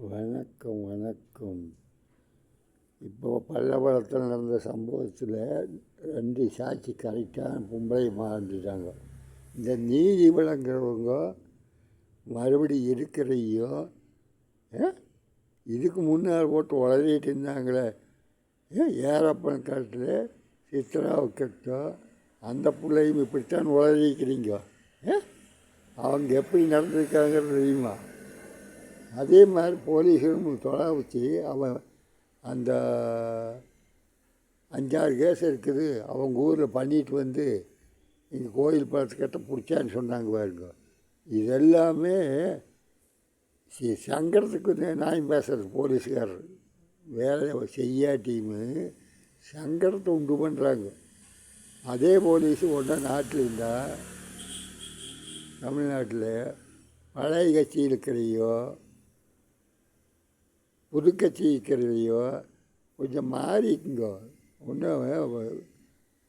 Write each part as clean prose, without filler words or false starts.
வணக்கம் வணக்கம். இப்போ பல்லவரத்தில் நடந்த சம்பவத்தில் 2 சாட்சி கரெக்டான பொம்பளை மாறிட்டாங்க. இந்த நீதி வழங்குறவங்க மறுபடி இருக்கிறையோ இதுக்கு முன்னால் போட்டு உளறிட்டு இருந்தாங்களே ஏறப்பன் காலத்தில் சித்ராவுக்கட்டோ அந்த பிள்ளையும் இப்படித்தான் உளறிக்கிறீங்க. அவங்க எப்படி நடந்திருக்காங்கிறது தெரியுமா? அதே மாதிரி போலீஸும் தொலை வச்சு அவன் அந்த 5-6 கேஸ் இருக்குது அவங்க ஊரில் பண்ணிட்டு வந்து இங்கே கோயில் பழத்துக்கிட்ட பிடிச்சான்னு சொன்னாங்க பாருங்க. இதெல்லாமே சங்கடத்துக்கு நியாயம் பேசுகிறது போலீஸ்காரர் வேலை செய்யாட்டியுமே சங்கடத்தை உண்டு பண்ணுறாங்க. அதே போலீஸு ஒன்றா நாட்டில் இருந்தால் தமிழ்நாட்டில் பழைய கட்சி இருக்கிறையோ புது கட்சி இருக்கிறதையோ கொஞ்சம் மாறிக்குங்க.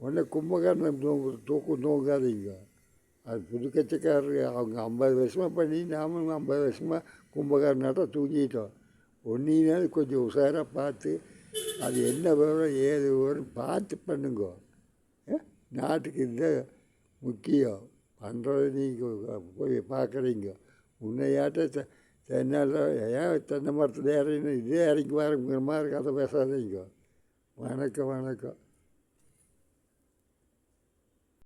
ஒன்று கும்பகர்ணம் தூங்காதீங்க. அது புது கட்சிக்காரர் அவங்க 50 வருஷமாக பண்ணி நாமும் 50 வருஷமாக கும்பகர்ணாட்டம் தூங்கிட்டோம். ஒன்றினாலும் கொஞ்சம் உஷாராக பார்த்து அது என்ன விவரம் ஏது விவரம் பார்த்து பண்ணுங்க. நாட்டுக்கு இந்த முக்கியம் பண்ணுறது நீங்கள் போய் பார்க்குறீங்க. உன்னையாட்ட தென்னால் ஏன் தென்னை மரத்தில் இறங்கி இதே இறங்கி வரங்கிற மாதிரி கதை பேசாதீங்க. வணக்கம் வணக்கம்.